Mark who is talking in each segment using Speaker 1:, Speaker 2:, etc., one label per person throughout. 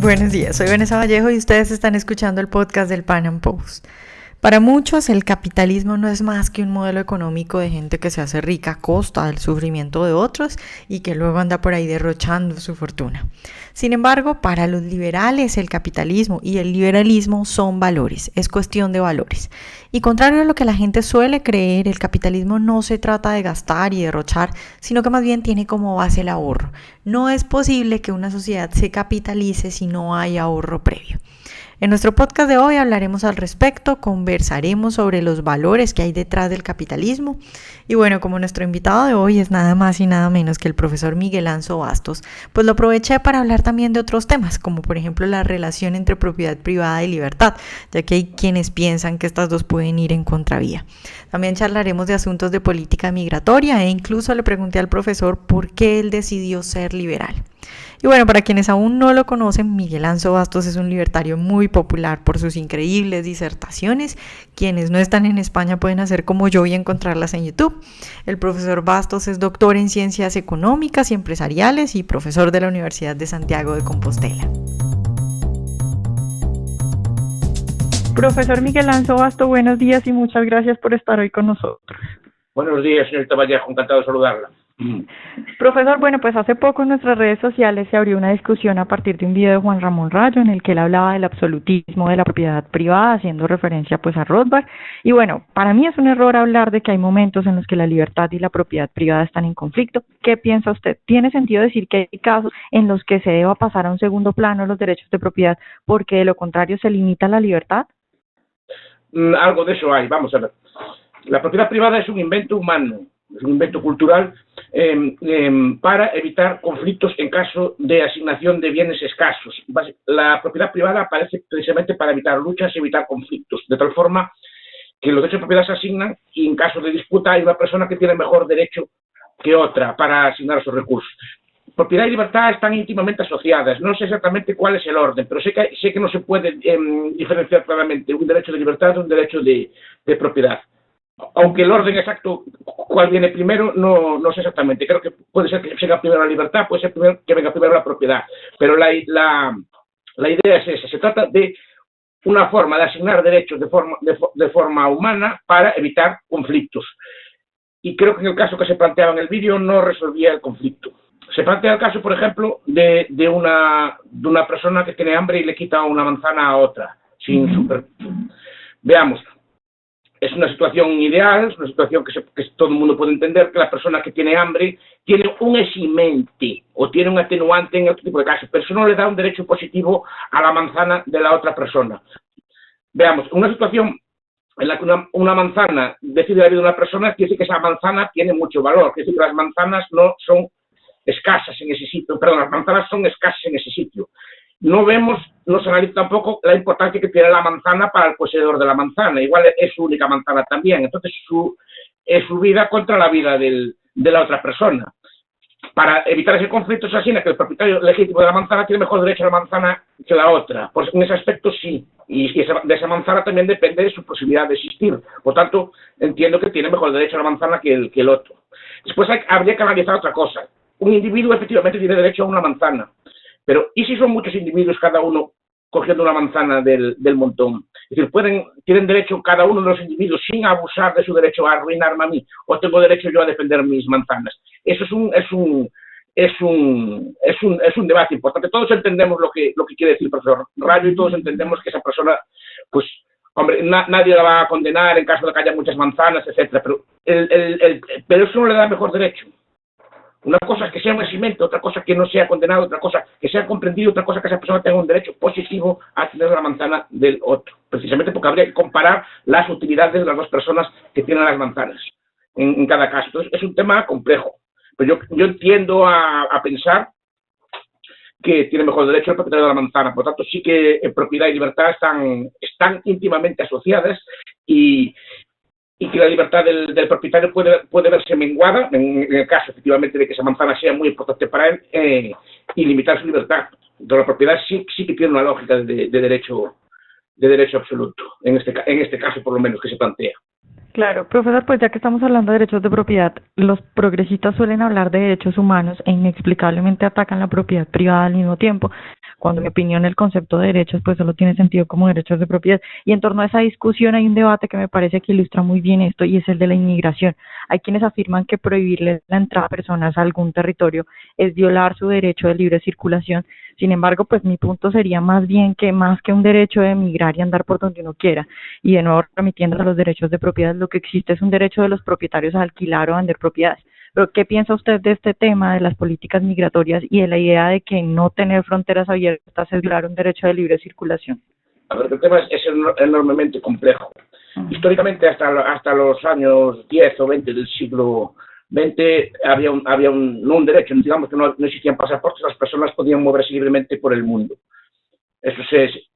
Speaker 1: Buenos días, soy Vanessa Vallejo y ustedes están escuchando el podcast del Pan Am Post. Para muchos, el capitalismo no es más que un modelo económico de gente que se hace rica a costa del sufrimiento de otros y que luego anda por ahí derrochando su fortuna. Sin embargo, para los liberales, el capitalismo y el liberalismo son valores, es cuestión de valores. Y contrario a lo que la gente suele creer, el capitalismo no se trata de gastar y derrochar, sino que más bien tiene como base el ahorro. No es posible que una sociedad se capitalice si no hay ahorro previo. En nuestro podcast de hoy hablaremos al respecto, conversaremos sobre los valores que hay detrás del capitalismo y bueno, como nuestro invitado de hoy es nada más y nada menos que el profesor Miguel Anzo Bastos, pues lo aproveché para hablar también de otros temas, como por ejemplo la relación entre propiedad privada y libertad, ya que hay quienes piensan que estas dos pueden ir en contravía. También charlaremos de asuntos de política migratoria e incluso le pregunté al profesor por qué él decidió ser liberal. Y bueno, para quienes aún no lo conocen, Miguel Anzo Bastos es un libertario muy popular por sus increíbles disertaciones. Quienes no están en España pueden hacer como yo y encontrarlas en YouTube. El profesor Bastos es doctor en Ciencias Económicas y Empresariales y profesor de la Universidad de Santiago de Compostela. Profesor Miguel Anzo Bastos, buenos días y muchas gracias por estar hoy con nosotros.
Speaker 2: Buenos días, señorita Vallejo, encantado de saludarla.
Speaker 1: Profesor, bueno, pues hace poco en nuestras redes sociales se abrió una discusión a partir de un video de Juan Ramón Rayo en el que él hablaba del absolutismo de la propiedad privada, haciendo referencia pues a Rothbard. Y bueno, para mí es un error hablar de que hay momentos en los que la libertad y la propiedad privada están en conflicto. ¿Qué piensa usted? ¿Tiene sentido decir que hay casos en los que se deba pasar a un segundo plano los derechos de propiedad porque de lo contrario se limita la libertad?
Speaker 2: Algo de eso hay, vamos a ver. La propiedad privada es un invento humano, es un invento cultural para evitar conflictos en caso de asignación de bienes escasos. La propiedad privada aparece precisamente para evitar luchas y evitar conflictos, de tal forma que los derechos de propiedad se asignan y en caso de disputa hay una persona que tiene mejor derecho que otra para asignar esos recursos. Propiedad y libertad están íntimamente asociadas. No sé exactamente cuál es el orden, pero sé que no se puede diferenciar claramente un derecho de libertad de un derecho de propiedad. Aunque el orden exacto, cuál viene primero, no sé exactamente. Creo que puede ser que venga primero la libertad, puede ser que venga primero la propiedad. Pero la idea es esa. Se trata de una forma de asignar derechos de forma humana para evitar conflictos. Y creo que en el caso que se planteaba en el vídeo no resolvía el conflicto. Se plantea el caso, por ejemplo, de una persona que tiene hambre y le quita una manzana a otra. Veamos. Es una situación ideal, es una situación que todo el mundo puede entender, que la persona que tiene hambre tiene un eximente o tiene un atenuante en otro tipo de casos, pero eso no le da un derecho positivo a la manzana de la otra persona. Veamos, una situación en la que una manzana decide la vida de una persona, quiere decir que esa manzana tiene mucho valor, quiere decir que las manzanas no son escasas en ese sitio, perdón, las manzanas son escasas en ese sitio. No se analiza tampoco la importancia que tiene la manzana para el poseedor de la manzana. Igual es su única manzana también. Entonces, es su vida contra la vida de la otra persona. Para evitar ese conflicto, se asigna que el propietario legítimo de la manzana tiene mejor derecho a la manzana que la otra. Pues en ese aspecto sí. Y de esa manzana también depende de su posibilidad de existir. Por tanto, entiendo que tiene mejor derecho a la manzana que el otro. Después habría que analizar otra cosa. Un individuo efectivamente tiene derecho a una manzana. Pero, ¿y si son muchos individuos, cada uno cogiendo una manzana del montón? Es decir, tienen derecho cada uno de los individuos, sin abusar de su derecho a arruinarme a mí, o tengo derecho yo a defender mis manzanas. Eso es un debate importante. Todos entendemos lo que quiere decir el profesor Rayo y todos entendemos que esa persona, pues, hombre, nadie la va a condenar en caso de que haya muchas manzanas, etcétera. Pero eso no le da mejor derecho. Una cosa es que sea un eximente, otra cosa que no sea condenado, otra cosa que sea comprendido, otra cosa que esa persona tenga un derecho positivo a tener la manzana del otro. Precisamente porque habría que comparar las utilidades de las dos personas que tienen las manzanas en cada caso. Entonces, es un tema complejo. Pero yo tiendo a pensar que tiene mejor derecho el propietario de la manzana. Por lo tanto, sí que propiedad y libertad están íntimamente asociadas y que la libertad del propietario puede verse menguada en el caso efectivamente de que esa manzana sea muy importante para él y limitar su libertad. Entonces la propiedad sí que tiene una lógica de derecho absoluto, en este caso por lo menos que se plantea.
Speaker 1: Claro, profesor, pues ya que estamos hablando de derechos de propiedad, los progresistas suelen hablar de derechos humanos e inexplicablemente atacan la propiedad privada al mismo tiempo. cuando en mi opinión el concepto de derechos pues solo tiene sentido como derechos de propiedad. Y en torno a esa discusión hay un debate que me parece que ilustra muy bien esto, y es el de la inmigración. Hay quienes afirman que prohibirle la entrada a personas a algún territorio es violar su derecho de libre circulación. Sin embargo, pues mi punto sería más bien que más que un derecho de emigrar y andar por donde uno quiera, y de nuevo remitiendo a los derechos de propiedad, lo que existe es un derecho de los propietarios a alquilar o vender propiedades. Pero, ¿qué piensa usted de este tema de las políticas migratorias y de la idea de que no tener fronteras abiertas es violar un derecho de libre circulación?
Speaker 2: A ver, el tema es enormemente complejo. Históricamente, hasta los años 10 o 20 del siglo XX, había no un derecho, digamos que no existían pasaportes, las personas podían moverse libremente por el mundo. Eso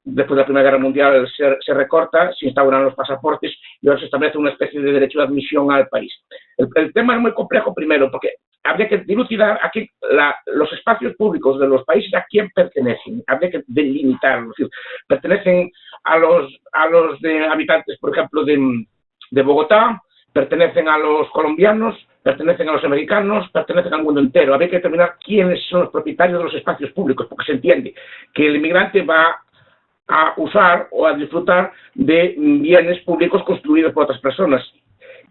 Speaker 2: después de la Primera Guerra Mundial se recorta, se instauran los pasaportes y ahora se establece una especie de derecho de admisión al país. El tema es muy complejo, primero, porque habría que dilucidar aquí los espacios públicos de los países a quién pertenecen, habría que delimitarlos. Es decir, pertenecen a los de habitantes, por ejemplo, de Bogotá, pertenecen a los colombianos, pertenecen a los americanos, pertenecen al mundo entero. Habría que determinar quiénes son los propietarios de los espacios públicos, porque se entiende que el inmigrante va a usar o a disfrutar de bienes públicos construidos por otras personas.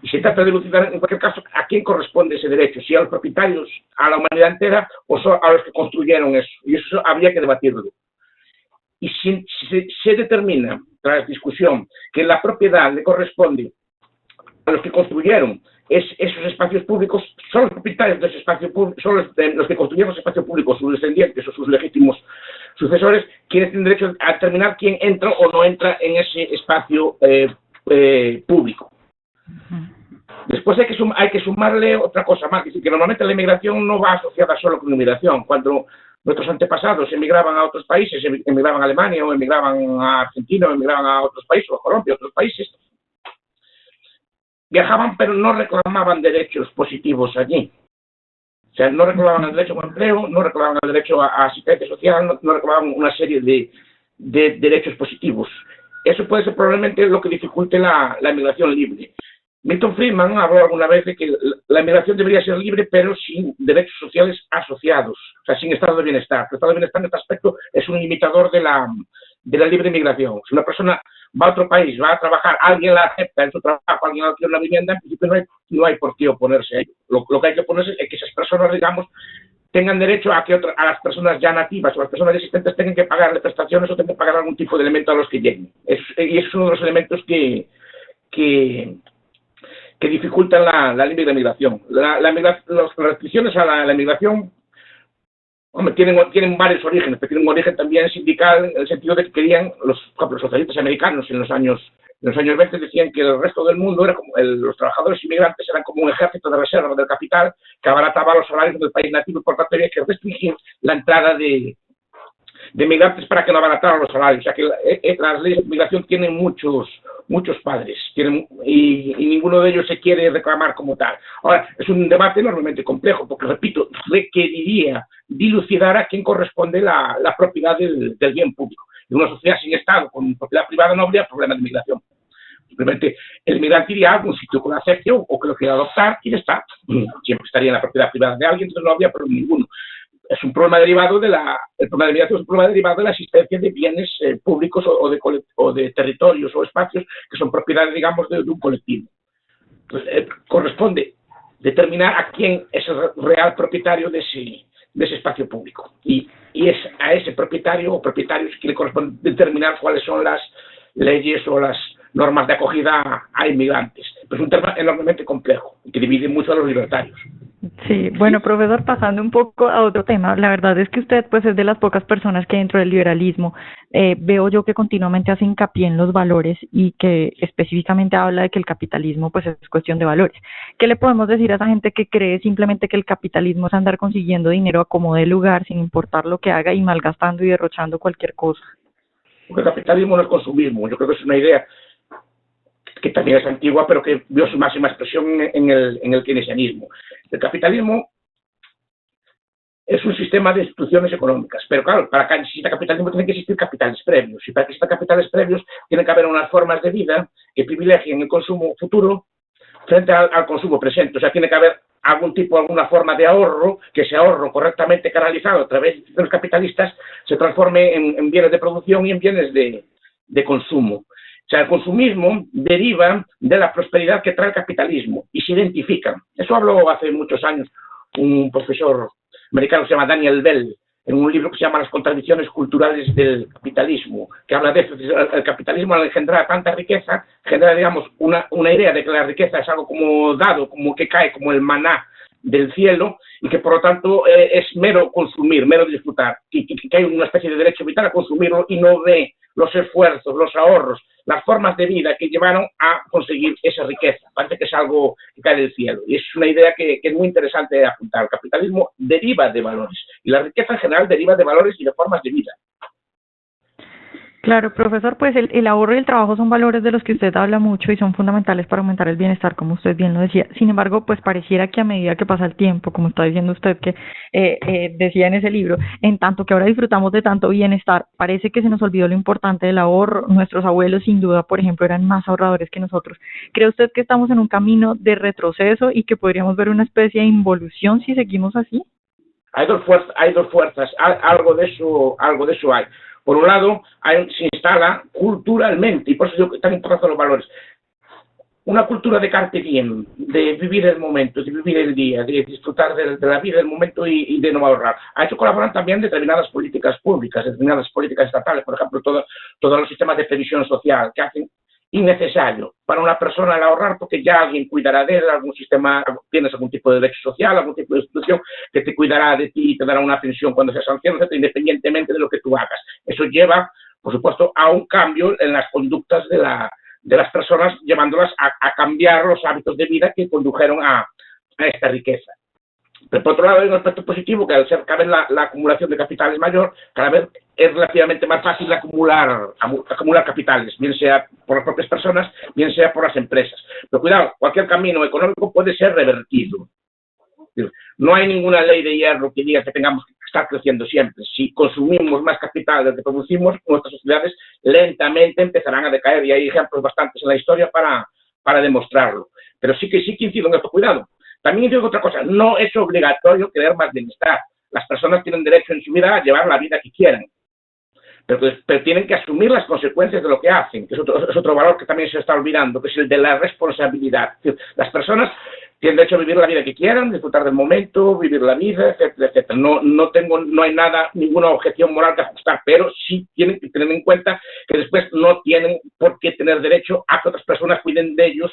Speaker 2: Y se trata de dilucidar, en cualquier caso, a quién corresponde ese derecho, si a los propietarios, a la humanidad entera, o a los que construyeron eso. Y eso habría que debatirlo. Y si se determina, tras discusión, que la propiedad le corresponde a los que construyeron esos espacios públicos, son los propietarios de ese espacio público, son los que construyeron ese espacio público, sus descendientes o sus legítimos sucesores, quienes tienen derecho a determinar quién entra o no entra en ese espacio público. Después hay que sumarle otra cosa más, es decir, que normalmente la inmigración no va asociada solo con la inmigración. Cuando nuestros antepasados emigraban a otros países, emigraban a Alemania o emigraban a Argentina o emigraban a otros países, o a Colombia, a otros países, viajaban pero no reclamaban derechos positivos allí. O sea, no reclamaban el derecho a un empleo, no reclamaban el derecho a asistencia social, no reclamaban una serie de derechos positivos. Eso puede ser probablemente lo que dificulte la inmigración libre. Milton Friedman habló alguna vez de que la inmigración debería ser libre, pero sin derechos sociales asociados, o sea, sin estado de bienestar. El estado de bienestar en este aspecto es un limitador de la libre inmigración. Si una persona va a otro país, va a trabajar, alguien la acepta en su trabajo, alguien alquila una vivienda, en principio no hay por qué oponerse a ello. Lo que hay que oponerse es que esas personas, digamos, tengan derecho a que a las personas ya nativas o las personas existentes tengan que pagarle prestaciones o tengan que pagar algún tipo de elemento a los que lleguen. Y eso es uno de los elementos que dificultan la libre migración. Las restricciones a la migración, hombre, tienen varios orígenes, pero tienen un origen también sindical, en el sentido de que querían, los socialistas americanos en los años 20 decían que el resto del mundo era como los trabajadores inmigrantes eran como un ejército de reserva del capital que abarataba los salarios del país nativo, y por tanto había que restringir la entrada de migrantes para que no abarataran los salarios. O sea que las leyes de migración tienen muchos padres, y ninguno de ellos se quiere reclamar como tal. Ahora, es un debate enormemente complejo, porque, repito, requeriría dilucidar a quién corresponde la propiedad del bien público. En una sociedad sin Estado, con propiedad privada, no habría problema de migración. Simplemente el migrante iría a algún sitio con afecto o que lo quiera adoptar y ya está. Siempre estaría en la propiedad privada de alguien, entonces no habría problema ninguno. Es un problema derivado el problema de migración es un problema derivado de la existencia de bienes públicos o de territorios o espacios que son propiedades, digamos, de un colectivo. Entonces, corresponde determinar a quién es el real propietario de ese espacio público. Y es a ese propietario o propietarios que le corresponde determinar cuáles son las leyes o las normas de acogida a inmigrantes. Pero es un tema enormemente complejo y que divide mucho a los libertarios.
Speaker 1: Sí, bueno, profesor, pasando un poco a otro tema, la verdad es que usted pues es de las pocas personas que dentro del liberalismo veo yo que continuamente hace hincapié en los valores y que específicamente habla de que el capitalismo pues es cuestión de valores. ¿Qué le podemos decir a esa gente que cree simplemente que el capitalismo es andar consiguiendo dinero a como dé lugar sin importar lo que haga y malgastando y derrochando cualquier cosa?
Speaker 2: Porque el capitalismo no es consumismo, yo creo que es una idea que también es antigua, pero que vio su máxima expresión en el keynesianismo. El capitalismo es un sistema de instituciones económicas, pero claro, para que exista capitalismo tienen que existir capitales previos, y para que existan capitales previos tienen que haber unas formas de vida que privilegien el consumo futuro frente al consumo presente. O sea, tiene que haber alguna forma de ahorro, que ese ahorro correctamente canalizado a través de los capitalistas se transforme en bienes de producción y en bienes de consumo. O sea, el consumismo deriva de la prosperidad que trae el capitalismo y se identifican. Eso habló hace muchos años un profesor americano que se llama Daniel Bell, en un libro que se llama Las contradicciones culturales del capitalismo, que habla de eso. El capitalismo, al engendrar tanta riqueza, genera, digamos, una idea de que la riqueza es algo como dado, como que cae como el maná del cielo, y que por lo tanto es mero consumir, mero disfrutar, y que hay una especie de derecho vital a consumirlo y no ve los esfuerzos, los ahorros, las formas de vida que llevaron a conseguir esa riqueza. Parece que es algo que cae del cielo. Y es una idea que es muy interesante de apuntar. El capitalismo deriva de valores. Y la riqueza en general deriva de valores y de formas de vida.
Speaker 1: Claro, profesor, pues el ahorro y el trabajo son valores de los que usted habla mucho y son fundamentales para aumentar el bienestar, como usted bien lo decía. Sin embargo, pues pareciera que a medida que pasa el tiempo, como está diciendo usted que decía en ese libro, en tanto que ahora disfrutamos de tanto bienestar, parece que se nos olvidó lo importante del ahorro. Nuestros abuelos, sin duda, por ejemplo, eran más ahorradores que nosotros. ¿Cree usted que estamos en un camino de retroceso y que podríamos ver una especie de involución si seguimos así?
Speaker 2: Hay dos fuerzas, algo de eso hay. Por un lado, se instala culturalmente, y por eso digo que tan importantes los valores, una cultura de carpe diem, de vivir el momento, de vivir el día, de disfrutar de la vida, del momento y de no ahorrar. A eso colaboran también determinadas políticas públicas, determinadas políticas estatales, por ejemplo, todos los sistemas de previsión social que hacen innecesario para una persona el ahorrar porque ya alguien cuidará de él, algún sistema, tienes algún tipo de derecho social, algún tipo de institución que te cuidará de ti y te dará una pensión cuando seas anciano, etc., independientemente de lo que tú hagas. Eso lleva, por supuesto, a un cambio en las conductas de las personas, llevándolas a cambiar los hábitos de vida que condujeron a esta riqueza. Pero por otro lado hay un aspecto positivo, que al ser cada vez la acumulación de capitales mayor, cada vez es relativamente más fácil acumular capitales, bien sea por las propias personas, bien sea por las empresas. Pero cuidado, cualquier camino económico puede ser revertido. No hay ninguna ley de hierro que diga que tengamos que estar creciendo siempre. Si consumimos más capital del que producimos, nuestras sociedades lentamente empezarán a decaer, y hay ejemplos bastantes en la historia para demostrarlo. Pero sí que incido en esto, cuidado. También digo otra cosa, no es obligatorio crear más bienestar. Las personas tienen derecho en su vida a llevar la vida que quieran, pero tienen que asumir las consecuencias de lo que hacen, que es otro valor que también se está olvidando, que es el de la responsabilidad. Es decir, las personas tienen derecho a vivir la vida que quieran, disfrutar del momento, vivir la vida, etcétera, etcétera. No hay ninguna objeción moral que ajustar, pero sí tienen que tener en cuenta que después no tienen por qué tener derecho a que otras personas cuiden de ellos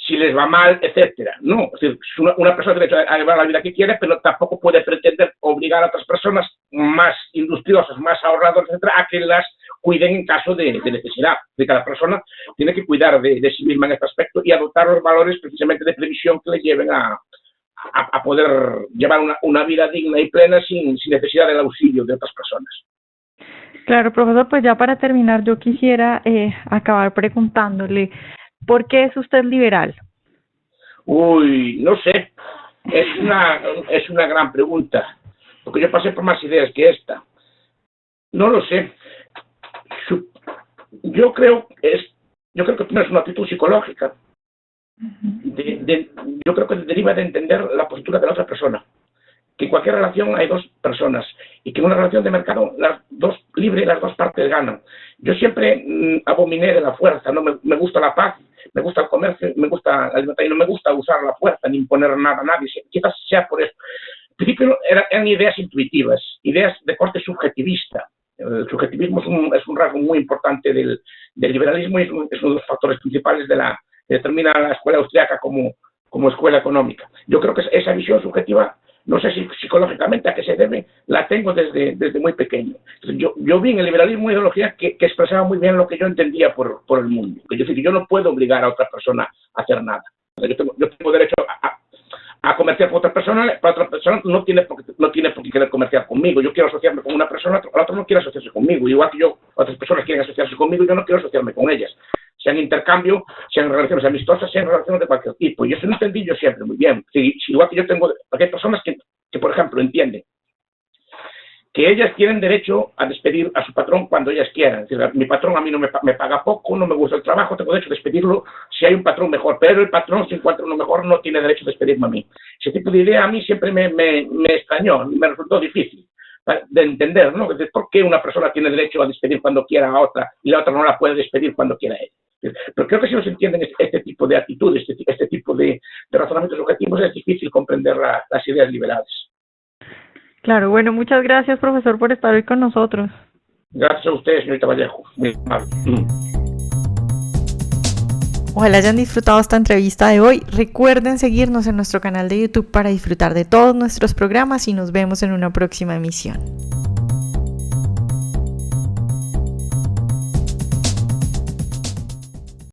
Speaker 2: si les va mal, etcétera. No, es decir, una persona tiene derecho a llevar la vida que quiere, pero tampoco puede pretender obligar a otras personas más industriosas, más ahorradoras, etcétera, a que las cuiden en caso de necesidad. De cada persona tiene que cuidar de sí misma en este aspecto y adoptar los valores precisamente de previsión que le lleven a poder llevar una vida digna y plena sin necesidad del auxilio de otras personas.
Speaker 1: Claro, profesor, pues ya para terminar yo quisiera acabar preguntándole, ¿por qué es usted liberal?
Speaker 2: Uy, no sé, es una gran pregunta, porque yo pasé por más ideas que esta. No lo sé. Yo creo que primero es una actitud psicológica. Yo creo que deriva de entender la postura de la otra persona. Que en cualquier relación hay dos personas y que en una relación de mercado las dos partes ganan. Yo siempre abominé de la fuerza, no me gusta la paz, me gusta el comercio, me gusta la libertad y no me gusta usar la fuerza ni imponer nada a nadie, quizás sea por eso. Al principio eran ideas intuitivas, ideas de corte subjetivista. El subjetivismo es un rasgo muy importante del liberalismo y es uno de los factores principales que determina la escuela austriaca como escuela económica. Yo creo que esa visión subjetiva, no sé si psicológicamente a qué se debe, la tengo desde muy pequeño. Yo vi en el liberalismo una ideología que expresaba muy bien lo que yo entendía por el mundo. Es decir, yo no puedo obligar a otra persona a hacer nada. Yo tengo derecho a comerciar con otra persona no tiene por qué querer comerciar conmigo. Yo quiero asociarme con una persona, la otra no quiere asociarse conmigo. Igual que otras personas quieren asociarse conmigo, yo no quiero asociarme con ellas. Sean intercambio, sean relaciones amistosas, sean relaciones de cualquier tipo. Y eso lo entendí yo siempre muy bien. Igual que yo porque hay personas que, por ejemplo, entienden que ellas tienen derecho a despedir a su patrón cuando ellas quieran. Es decir, mi patrón a mí no me paga poco, no me gusta el trabajo, tengo derecho a despedirlo si hay un patrón mejor, pero el patrón, si encuentra uno mejor, no tiene derecho a despedirme a mí. Ese tipo de idea a mí siempre me extrañó, me resultó difícil de entender, ¿no? ¿Por qué una persona tiene derecho a despedir cuando quiera a otra y la otra no la puede despedir cuando quiera a ella? Pero creo que si no se entienden este tipo de actitudes, este tipo de razonamientos objetivos, es difícil comprender las ideas liberales.
Speaker 1: Claro, bueno, muchas gracias, profesor, por estar hoy con nosotros.
Speaker 2: Gracias a ustedes, señorita Vallejo. Muy amable.
Speaker 1: Ojalá hayan disfrutado esta entrevista de hoy. Recuerden seguirnos en nuestro canal de YouTube para disfrutar de todos nuestros programas y nos vemos en una próxima emisión.